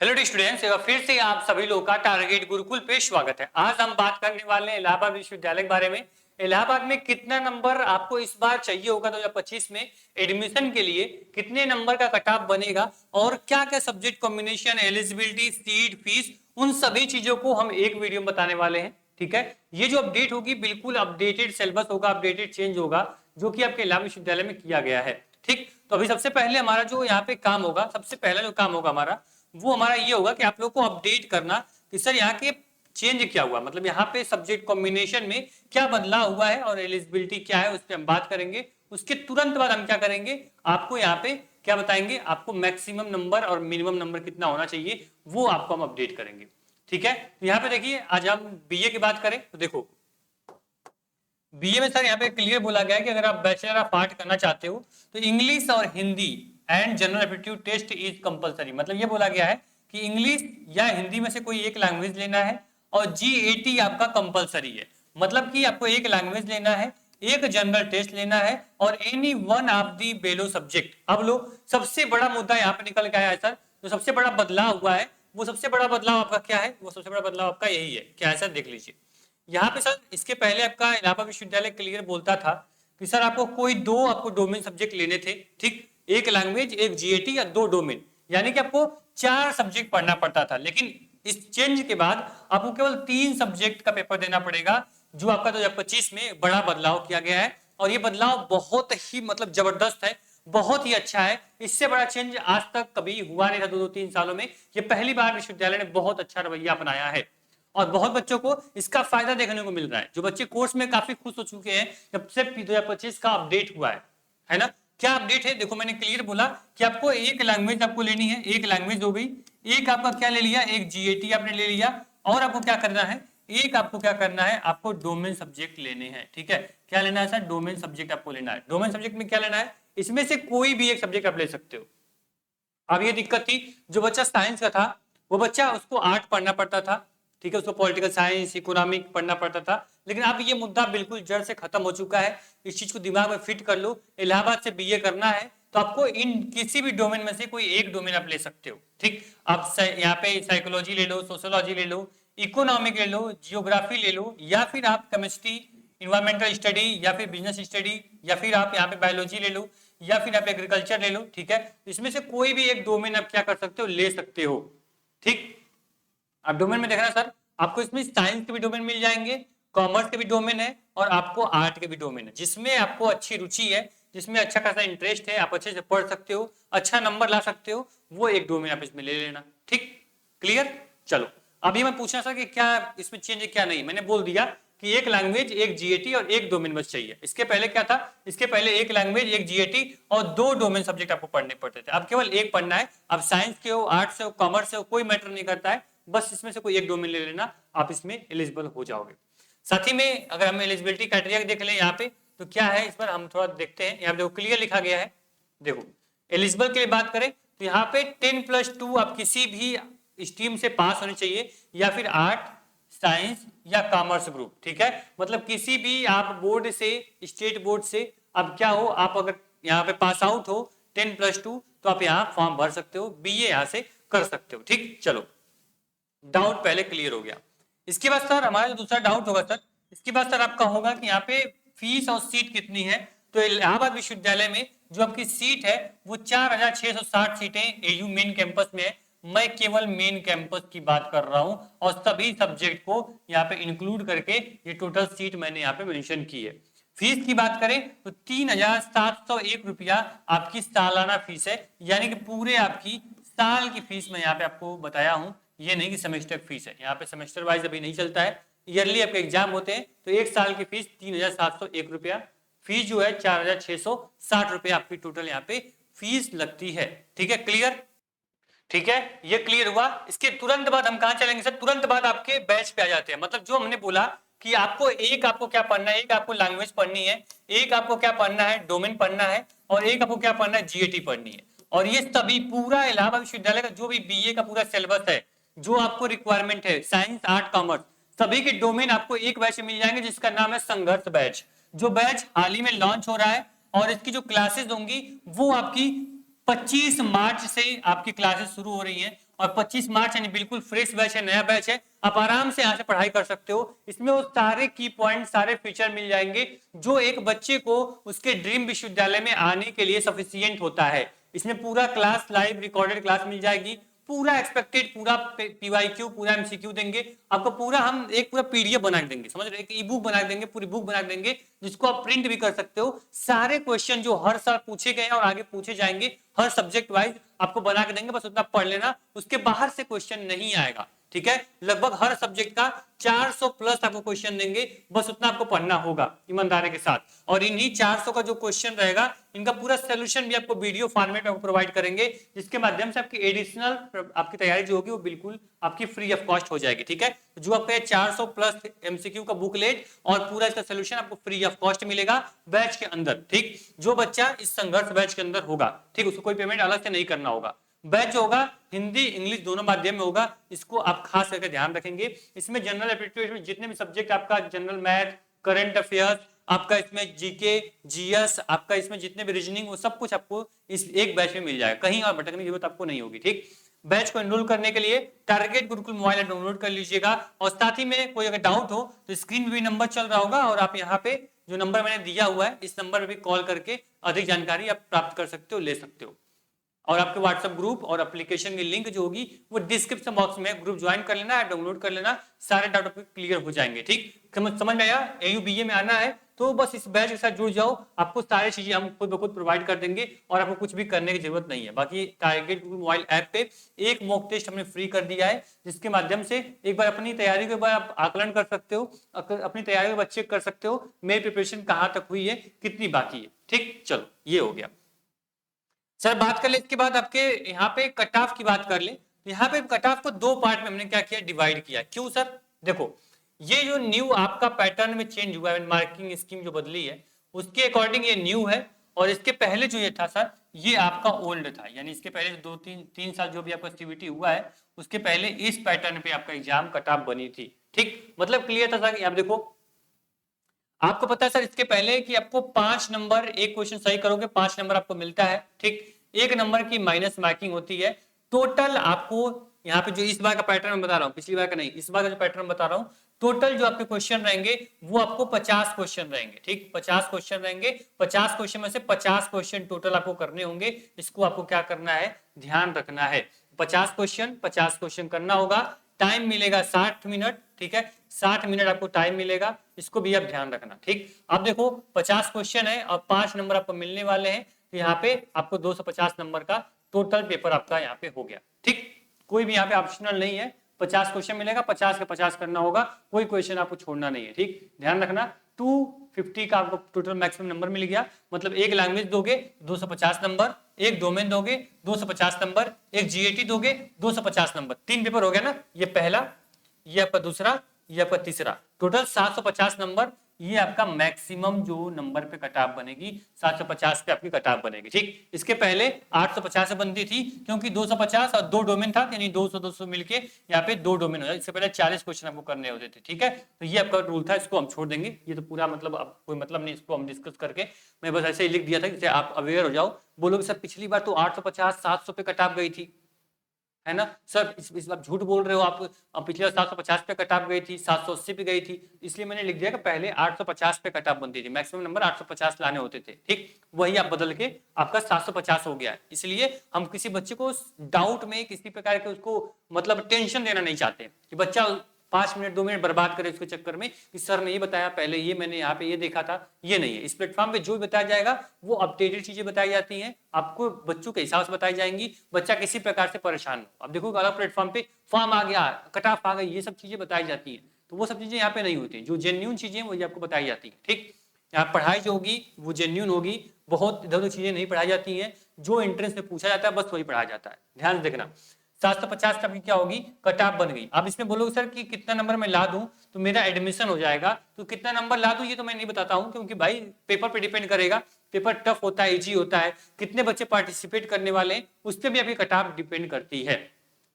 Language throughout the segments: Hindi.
हेलो स्टूडेंट्स, एक बार फिर से आप सभी लोगों का टारगेट गुरुकुल पे स्वागत है। आज हम बात करने वाले हैं इलाहाबाद विश्वविद्यालय के बारे में। इलाहाबाद में कितना नंबर आपको इस बार चाहिए होगा 2025 में एडमिशन के लिए, कितने नंबर का कट ऑफ बनेगा और क्या क्या subject combination, eligibility, seat, fees, उन सभी चीजों को हम एक वीडियो में बताने वाले हैं। ठीक है, ये जो अपडेट होगी बिल्कुल अपडेटेड सिलेबस होगा, अपडेटेड चेंज होगा जो कि आपके इलाहाबाद विश्वविद्यालय में किया गया है। ठीक, तो अभी सबसे पहले हमारा जो यहाँ पे काम होगा, सबसे पहला जो काम होगा हमारा वो हमारा ये होगा कि आप लोग को अपडेट करना कि सर यहाँ के चेंज क्या हुआ, मतलब यहाँ पे सब्जेक्ट कॉम्बिनेशन में क्या बदलाव हुआ है और एलिजिबिलिटी क्या है, उस पर हम बात करेंगे। उसके तुरंत बाद हम क्या करेंगे, आपको यहाँ पे क्या बताएंगे, आपको मैक्सिमम नंबर और मिनिमम नंबर कितना होना चाहिए वो आपको हम अपडेट करेंगे। ठीक है, तो यहाँ पे देखिए आज हम बीए की बात करें तो देखो बीए में सर यहाँ पे क्लियर बोला गया है कि अगर आप बैचलर ऑफ आर्ट करना चाहते हो तो इंग्लिश और Hindi and general aptitude test is compulsory. मतलब ये बोला गया है कि इंग्लिश या हिंदी में से कोई एक लैंग्वेज लेना है और जीएटी आपका कंपलसरी है। मतलब कि आपको एक लैंग्वेज लेना है, एक जनरल टेस्ट लेना है और any one of the below subject. अब लो सबसे बड़ा मुद्दा यहाँ पे निकल के आया है सर, तो सबसे बड़ा बदलाव हुआ है, वो सबसे बड़ा बदलाव आपका क्या है, वो सबसे बड़ा बदलाव आपका यही है। क्या है सर, देख लीजिए यहाँ पे सर। इसके पहले आपका इलाहाबाद विश्वविद्यालय क्लियर बोलता था कि सर आपको कोई दो आपको डोमेन सब्जेक्ट लेने थे। ठीक, एक लैंग्वेज, एक जीएटी या दो डोमेन, यानी कि आपको 4 सब्जेक्ट पढ़ना पड़ता था। लेकिन इस चेंज के बाद आपको केवल 3 सब्जेक्ट का पेपर देना पड़ेगा, जो आपका 2025 में बड़ा बदलाव किया गया है। और ये बदलाव बहुत ही मतलब जबरदस्त है, बहुत ही अच्छा है। इससे बड़ा चेंज आज तक कभी हुआ नहीं था 2-3 सालों में। ये पहली बार विश्वविद्यालय ने बहुत अच्छा रवैया अपनाया है और बहुत बच्चों को इसका फायदा देखने को मिल रहा है। जो बच्चे कोर्स में काफी खुश हो चुके हैं जब से 2025 का अपडेट हुआ है ना। क्या अपडेट है, देखो मैंने क्लियर बोला कि आपको एक लैंग्वेज आपको लेनी है, एक लैंग्वेज हो गई, एक आपका क्या ले लिया, एक जीएटी आपने ले लिया, और आपको क्या करना है, एक आपको क्या करना है, आपको डोमेन सब्जेक्ट लेने हैं। ठीक है, क्या लेना है सर, डोमेन सब्जेक्ट आपको लेना है। डोमेन सब्जेक्ट में क्या लेना है, इसमें से कोई भी एक सब्जेक्ट आप ले सकते हो। अब ये दिक्कत थी, जो बच्चा साइंस का था वो बच्चा उसको आर्ट पढ़ना पड़ता था। ठीक है, उसको पॉलिटिकल साइंस, इकोनॉमिक पढ़ना पड़ता था। लेकिन अब ये मुद्दा बिल्कुल जड़ से खत्म हो चुका है। इस चीज को दिमाग में फिट कर लो, इलाहाबाद से बीए करना है तो आपको इन किसी भी डोमेन में से कोई एक डोमेन आप ले सकते हो। ठीक, आप यहाँ पे साइकोलॉजी ले लो, सोशियोलॉजी ले लो, इकोनॉमिक ले लो, जियोग्राफी ले लो, या फिर आप केमिस्ट्री, इन्वायरमेंटल स्टडी, या फिर बिजनेस स्टडी, या फिर आप यहाँ पे बायोलॉजी ले लो, या फिर आप एग्रीकल्चर ले लो। ठीक है, इसमें से कोई भी एक डोमेन आप क्या कर सकते हो, ले सकते हो। ठीक, आप डोमेन में देखना सर, आपको इसमें साइंस के भी डोमेन मिल जाएंगे, कॉमर्स के भी डोमेन है और आपको आर्ट के भी डोमेन है। जिसमें आपको अच्छी रुचि है, जिसमें अच्छा खासा इंटरेस्ट है, आप अच्छे से पढ़ सकते हो, अच्छा नंबर ला सकते हो, वो एक डोमेन आप इसमें ले लेना। ठीक, क्लियर। चलो अभी मैं पूछना सर कि क्या इसमें चेंज है क्या नहीं। मैंने बोल दिया कि एक लैंग्वेज, एक जीएटी और एक डोमेन बस चाहिए। इसके पहले क्या था, इसके पहले एक लैंग्वेज, एक जीएटी और 2 डोमेन सब्जेक्ट आपको पढ़ने पड़ते थे। अब केवल एक पढ़ना है। अब साइंस के हो, आर्ट्स से हो, कॉमर्स से हो, कोई मैटर नहीं करता है, बस इसमें से कोई एक डोमेन ले लेना, आप इसमें एलिजिबल हो जाओगे। साथ ही में अगर हम एलिजिबिलिटी क्राइटेरिया देख लें यहाँ पे तो क्या है, इस पर हम थोड़ा देखते हैं। यहाँ पे देखो क्लियर लिखा गया है। देखो एलिजिबल के लिए बात करें तो यहाँ पे 10+2 आप किसी भी स्ट्रीम से पास होने चाहिए, या फिर आर्ट, साइंस या कॉमर्स ग्रुप। ठीक है, मतलब किसी भी आप बोर्ड से, स्टेट बोर्ड से अब क्या हो, आप अगर यहाँ पे पास आउट हो 10+2 तो आप यहाँ फॉर्म भर सकते हो, बीए यहाँ से कर सकते हो। ठीक, चलो डाउट पहले क्लियर हो गया। इसके बाद सर हमारा जो दूसरा डाउट होगा सर, इसके बाद सर आपका होगा कि यहाँ पे फीस और सीट कितनी है। तो इलाहाबाद विश्वविद्यालय में जो आपकी सीट है वो 4660 सीटें एयू मेन कैंपस में है। मैं केवल मेन कैंपस की बात कर रहा हूं और सभी सब्जेक्ट को यहाँ पे इंक्लूड करके ये टोटल सीट मैंने यहाँ पे मेंशन की है। फीस की बात करें तो 3701 रुपया आपकी सालाना फीस है, यानी कि पूरे आपकी साल की फीस मैं यहाँ पे आपको बताया हूं। ये नहीं कि सेमेस्टर फीस है, यहाँ पे सेमेस्टर वाइज अभी नहीं चलता है, ईयरली आपके एग्जाम होते हैं। तो एक साल की फीस 3701 रुपया, फीस जो है 4660 रुपया आपकी टोटल यहाँ पे फीस लगती है। ठीक है, क्लियर। ठीक है, ये क्लियर हुआ। इसके तुरंत बाद हम कहां चलेंगे सर, तुरंत बाद आपके बैच पे आ जाते हैं। मतलब जो हमने बोला कि आपको क्या पढ़ना है, एक आपको लैंग्वेज पढ़नी है, एक आपको क्या पढ़ना है, डोमेन पढ़ना है, और एक आपको क्या पढ़ना है, जीएटी पढ़नी है। और ये सभी पूरा इलाहाबाद विश्वविद्यालय का जो भी बीए का पूरा सिलेबस है, जो आपको रिक्वायरमेंट है, साइंस, आर्ट, कॉमर्स, सभी के डोमेन आपको एक बैच में मिल जाएंगे जिसका नाम है संघर्ष बैच। जो बैच हाल ही में लॉन्च हो रहा है और इसकी जो क्लासेस होंगी वो आपकी 25 मार्च से आपकी क्लासेस शुरू हो रही हैं और 25 मार्च यानी बिल्कुल फ्रेश बैच है, नया बैच है, आप आराम से यहाँ से पढ़ाई कर सकते हो। इसमें वो सारे की पॉइंट, सारे फीचर मिल जाएंगे जो एक बच्चे को उसके ड्रीम विश्वविद्यालय में आने के लिए सफिशियंट होता है। इसमें पूरा क्लास, लाइव रिकॉर्डेड क्लास मिल जाएगी, पूरा एक्सपेक्टेड, पूरा पीवाईक्यू, पूरा एमसीक्यू देंगे आपको, पूरा हम एक पूरा पीडीएफ बना के देंगे, समझ रहे, एक ई बुक बना देंगे, पूरी बुक बना देंगे जिसको आप प्रिंट भी कर सकते हो। सारे क्वेश्चन जो हर साल पूछे गए हैं और आगे पूछे जाएंगे हर सब्जेक्ट वाइज आपको बना के देंगे, बस उतना पढ़ लेना, उसके बाहर से क्वेश्चन नहीं आएगा, ठीक है। लगभग हर सब्जेक्ट का 400 प्लस आपको क्वेश्चन देंगे, बस उतना आपको पढ़ना होगा ईमानदारी के साथ। और इन्हीं 400 का जो क्वेश्चन रहेगा इनका पूरा सोल्यूशन भी आपको वीडियो फॉर्मेट में प्रोवाइड करेंगे, जिसके माध्यम से आपकी एडिशनल आपकी तैयारी जो होगी वो बिल्कुल आपकी फ्री ऑफ कॉस्ट हो जाएगी, ठीक है। जो आपका 400 प्लस एमसीक्यू का बुकलेट और पूरा इसका सोल्यूशन आपको फ्री ऑफ कॉस्ट मिलेगा बैच के अंदर, ठीक। जो बच्चा इस संघर्ष बैच के अंदर होगा, ठीक, उसको कोई पेमेंट अलग से नहीं करना होगा। बैच जो होगा हिंदी इंग्लिश दोनों माध्यम में होगा, इसको आप खास करके ध्यान रखेंगे। इसमें जनरल एप्टीट्यूड में जितने भी सब्जेक्ट, आपका जनरल मैथ, करंट अफेयर्स, आपका इसमें जीके, जीएस, आपका इसमें जितने भी रीजनिंग, वो सब कुछ आपको इस एक बैच में मिल जाएगा, कहीं और भटकने की जरूरत आपको नहीं होगी, ठीक। बैच को एनरोल करने के लिए target Gurukul mobile app download कर लीजिएगा, और साथ ही में कोई अगर डाउट हो तो स्क्रीन पे भी नंबर चल रहा होगा, और आप यहाँ पे जो नंबर मैंने दिया हुआ है इस नंबर पे भी कॉल करके अधिक जानकारी आप प्राप्त कर सकते हो, ले सकते हो। और आपके व्हाट्सएप ग्रुप और एप्लीकेशन की लिंक जो होगी वो डिस्क्रिप्शन बॉक्स में, ग्रुप ज्वाइन कर लेना, डाउनलोड कर लेना, सारे डाउट आपके क्लियर हो जाएंगे, ठीक। समझ में आया? AUBA में आना है तो बस इस बैच के साथ जुड़ जाओ, आपको सारी चीजें हम खुद ब खुद प्रोवाइड कर देंगे और आपको कुछ भी करने की जरूरत नहीं है। बाकी टारगेट मोबाइल ऐप पे एक मॉक टेस्ट हमने फ्री कर दिया है, जिसके माध्यम से एक बार अपनी तैयारी के बार आप आकलन कर सकते हो, अपनी तैयारी के बाद चेक कर सकते हो मेरी प्रिपरेशन कहाँ तक हुई है, कितनी बाकी है, ठीक। चलो ये हो गया सर। बात कर ले इसके बाद आपके यहाँ पे कट ऑफ की बात कर ले, तो यहाँ पे कट ऑफ को दो पार्ट में हमने क्या किया, डिवाइड किया। क्यों सर? देखो ये जो न्यू आपका पैटर्न में चेंज हुआ है, मार्किंग स्कीम जो बदली है उसके अकॉर्डिंग ये न्यू है, और इसके पहले जो ये था सर ये आपका ओल्ड था, यानी इसके पहले जो 2-3 साल जो भी आपका सीवीटी हुआ है उसके पहले इस पैटर्न पे आपका एग्जाम कट ऑफ बनी थी, ठीक। मतलब क्लियर था सर? आप देखो आपको पता है सर इसके पहले कि आपको 5 नंबर, एक क्वेश्चन सही करोगे 5 नंबर आपको मिलता है, ठीक। 1 नंबर की माइनस मार्किंग होती है। टोटल आपको यहाँ पे जो इस बार का पैटर्न बता रहा हूँ, पिछली बार का नहीं, इस बार का जो पैटर्न बता रहा हूँ, टोटल जो आपके क्वेश्चन रहेंगे वो आपको 50 क्वेश्चन रहेंगे, ठीक। 50 क्वेश्चन रहेंगे, 50 क्वेश्चन में से 50 क्वेश्चन टोटल आपको करने होंगे। इसको आपको क्या करना है, ध्यान रखना है। 50 क्वेश्चन करना होगा, टाइम मिलेगा 60 मिनट, ठीक है। 60 मिनट आपको टाइम मिलेगा, इसको भी आप ध्यान रखना, ठीक। अब देखो 50 क्वेश्चन है और 5 नंबर आपको मिलने वाले हैं, तो यहाँ पे आपको 250 नंबर का टोटल पेपर आपका यहाँ पे हो गया, ठीक। कोई भी यहाँ पे ऑप्शनल नहीं है, 50 क्वेश्चन मिलेगा, 50 का 50 करना होगा, कोई क्वेश्चन आपको छोड़ना नहीं है, ठीक। ध्यान रखना 250 का आपको टोटल मैक्सिमम नंबर मिल गया, मतलब एक लैंग्वेज दोगे 250 नंबर, एक डोमेन दोगे 250 नंबर, एक जीएटी दोगे 250 नंबर, 3 पेपर हो गया ना। ये पहला, ये आपका दूसरा, ये आपका तीसरा, टोटल 750 नंबर। ये आपका मैक्सिमम जो नंबर पे कटाव बनेगी 750 पे आपकी कटाव बनेगी, ठीक। इसके पहले 850 से बनती थी, क्योंकि 250 और 2 डोमेन था, यानी 200 मिलके यहाँ पे 2 डोमेन हो जाए। इससे पहले 40 क्वेश्चन आपको करने होते थे, ठीक है। तो ये आपका रूल था, इसको हम छोड़ देंगे, ये तो पूरा मतलब अब कोई मतलब नहीं, इसको हम डिस्कस करके, मैं बस ऐसे ही लिख दिया था कि आप अवेयर हो जाओ। बोलोगे सर पिछली बार तो 850 700 पे कटाव गई थी, है ना सर, इस बार झूठ बोल रहे हो आप, पिछले 750 पे कटाव गई थी, 780 पे गई थी, इसलिए मैंने लिख दिया कि पहले 850 पे कटाव बनती थी, मैक्सिमम नंबर 850 लाने होते थे, ठीक। वही आप बदल के आपका 750 हो गया है। इसलिए हम किसी बच्चे को डाउट में किसी प्रकार के उसको मतलब टेंशन देना नहीं चाहते कि बच्चा 5 मिनट 2 मिनट बर्बाद करे उसके चक्कर में कि सर ने ये बताया पहले, ये मैंने यहाँ पे ये देखा था, ये नहीं है। इस प्लेटफॉर्म पे जो भी बताया जाएगा वो अपडेटेड चीजें बताई जाती हैं, आपको बच्चों के हिसाब से बताई जाएंगी, बच्चा किसी प्रकार से परेशान हो। अब देखो अलग प्लेटफॉर्म पे फॉर्म आ गया, कट ऑफ आ गई, ये सब चीजें बताई जाती है, तो वो सब चीजें यहाँ पे नहीं होती। जो जेन्यून चीजें वही आपको बताई जाती है, ठीक। यहाँ पढ़ाई जो होगी वो जेन्यून होगी, बहुत इधर उधर चीजें नहीं पढ़ाई जाती हैं, जो एंट्रेंस में पूछा जाता है बस वही पढ़ाया जाता है, ध्यान देखना। 750 का क्या होगी, कट ऑफ बन गई। अब इसमें बोलोगे सर कि कितना नंबर मैं ला दूं तो मेरा एडमिशन हो जाएगा, तो कितना नंबर ला दूं ये तो मैं नहीं बताता हूं, क्योंकि भाई पेपर पे डिपेंड करेगा, पेपर टफ होता है, इजी होता है, कितने बच्चे पार्टिसिपेट करने वाले हैं उस पर भी आपकी कट ऑफ डिपेंड करती है,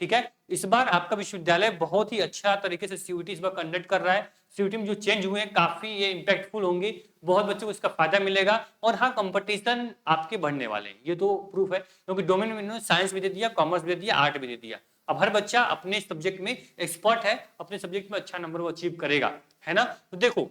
ठीक है। इस बार आपका विश्वविद्यालय बहुत ही अच्छा तरीके से सीयूटी इस बार कंडक्ट कर रहा है। सीयूटी में जो चेंज हुए हैं काफी ये इंपैक्टफुल होंगे, बहुत बच्चों को इसका फायदा मिलेगा, और हाँ कंपटीशन आपके बढ़ने वाले हैं, ये तो प्रूफ है, क्योंकि डोमेन में इन्होंने साइंस भी दे दिया, कॉमर्स भी दे दिया, आर्ट भी दे दिया। अब हर बच्चा अपने सब्जेक्ट में एक्सपर्ट है, अपने सब्जेक्ट में अच्छा नंबर वो अचीव करेगा, है ना। तो देखो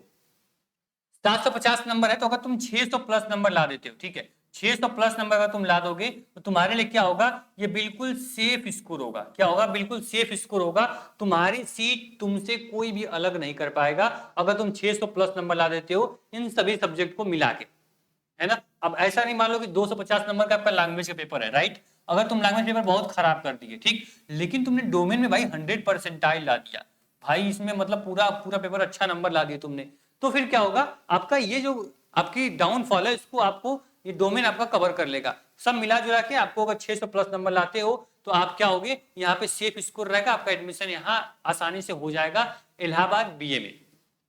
750 नंबर है, तो अगर तुम 600 प्लस नंबर ला देते हो, ठीक है, 600 प्लस नंबर अगर तुम ला दोगे तो तुम्हारे लिए क्या होगा, ये बिल्कुल सेफ स्कोर होगा। क्या होगा, बिल्कुल सेफ स्कोर होगा। तुम्हारी सीट तुमसे कोई भी अलग नहीं कर पाएगा अगर तुम 600 प्लस नंबर ला देते हो इन सभी सब्जेक्ट को मिला के, है ना। अब ऐसा नहीं मान लो कि 250 नंबर का आपका लैंग्वेज का पेपर है, राइट। अगर तुम लैंग्वेज पेपर बहुत खराब कर दिए, ठीक, लेकिन तुमने डोमेन में भाई 100 परसेंटाइल ला दिया भाई, इसमें मतलब पूरा पूरा पेपर अच्छा नंबर ला दिए तुमने, तो फिर क्या होगा, आपका ये जो आपकी डाउनफॉल है इसको आपको ये डोमेन आपका कवर कर लेगा। सब मिला जुला के आपको अगर 600 प्लस नंबर लाते हो तो आप क्या होगे, यहाँ पे सेफ स्कोर रहेगा, आपका एडमिशन यहाँ आसानी से हो जाएगा इलाहाबाद बीए में,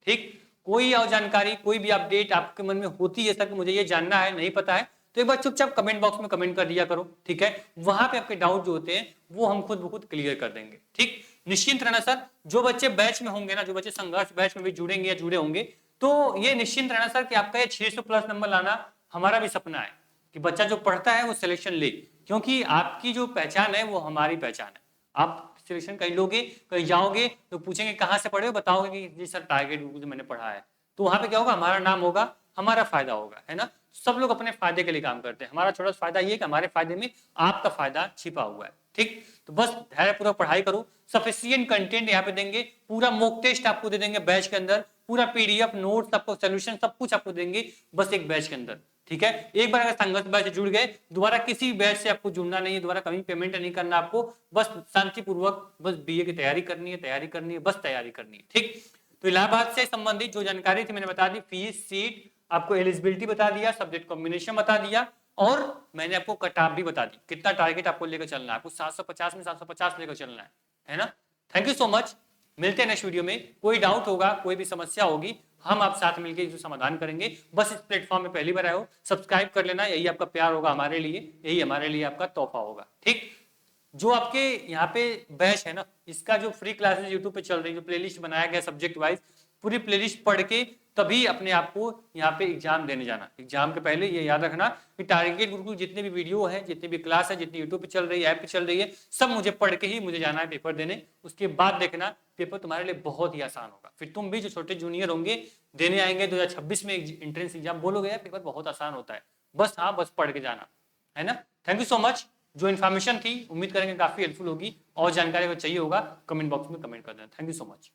ठीक। कोई और जानकारी, कोई भी अपडेट आपके मन में होती है सर कि मुझे ये जानना है, नहीं पता है, तो एक बार चुपचाप कमेंट बॉक्स में कमेंट कर दिया करो, ठीक है। वहां पे आपके डाउट जो होते हैं वो हम खुद ब खुद क्लियर कर देंगे, ठीक। निश्चिंत रहना सर, जो बच्चे बैच में होंगे ना, जो बच्चे संघर्ष बैच में भी जुड़ेंगे या जुड़े होंगे, तो ये निश्चिंत रहना सर कि आपका ये 600 प्लस नंबर लाना हमारा भी सपना है कि बच्चा जो पढ़ता है वो सिलेक्शन ले, क्योंकि आपकी जो पहचान है वो हमारी पहचान है। आप सिलेक्शन कहीं लोगे, कहीं जाओगे तो पूछेंगे कहाँ से पढ़े हो, बताओगे कि जी सर टारगेट गुरुकुल से मैंने पढ़ा है, तो वहां पे क्या होगा, हमारा नाम होगा, हमारा फायदा होगा, है ना। सब लोग अपने फायदे के लिए काम करते हैं, हमारा छोटा सा फायदा ये कि हमारे फायदे में आपका फायदा छिपा हुआ है, ठीक। तो बस धैर्यपूर्वक पढ़ाई करो, सफिशिएंट कंटेंट यहाँ पे देंगे, पूरा मॉक टेस्ट आपको दे देंगे बैच के अंदर, पूरा पीडीएफ नोट्स आपको सोल्यूशन सब कुछ आपको देंगे बस एक बैच के अंदर, ठीक है। एक बार अगर संघर्ष बैच से जुड़ गए, दोबारा किसी बैच से आपको जुड़ना नहीं है, दोबारा कभी पेमेंट नहीं करना आपको, बस शांतिपूर्वक बस बीए की तैयारी करनी है, बस तैयारी करनी है, ठीक। तो इलाहाबाद से संबंधित जो जानकारी थी मैंने बता दी, फीस, सीट, आपको एलिजिबिलिटी बता दिया, सब्जेक्ट कॉम्बिनेशन बता दिया, और मैंने आपको कट ऑफ भी बता दी, कितना टारगेट आपको लेकर चलना है, आपको 750 में 750 लेकर चलना है ना। थैंक यू सो मच, मिलते हैं नेक्स्ट वीडियो में। कोई डाउट होगा, कोई भी समस्या होगी, हम आप साथ मिलकर इसको समाधान करेंगे। बस इस प्लेटफॉर्म में पहली बार आए हो, सब्सक्राइब कर लेना, यही आपका प्यार होगा हमारे लिए, यही हमारे लिए आपका तोहफा होगा, ठीक। जो आपके यहाँ पे बैच है ना, इसका जो फ्री क्लासेस यूट्यूब पे चल रही है, जो प्लेलिस्ट बनाया गया सब्जेक्ट वाइज, पूरी प्लेलिस्ट पढ़ के तभी अपने आप को यहाँ पे एग्जाम देने जाना। एग्जाम के पहले ये याद रखना कि टारगेट गुरुकुल जितने भी वीडियो है, जितनी भी क्लास है, जितनी यूट्यूब पे चल रही है, ऐप पे चल रही है, सब मुझे पढ़ के ही मुझे जाना है पेपर देने। उसके बाद देखना पेपर तुम्हारे लिए बहुत ही आसान होगा। फिर तुम भी जो छोटे जूनियर होंगे, देने आएंगे 2026 में एंट्रेंस एग्जाम, बोलोगे यार पेपर बहुत आसान होता है, बस हाँ बस पढ़ के जाना, है ना। Thank you so much. जो इन्फॉर्मेशन थी उम्मीद करेंगे काफी हेल्पफुल होगी, और जानकारी अगर चाहिए होगा कमेंट बॉक्स में कमेंट कर देना। Thank you so much.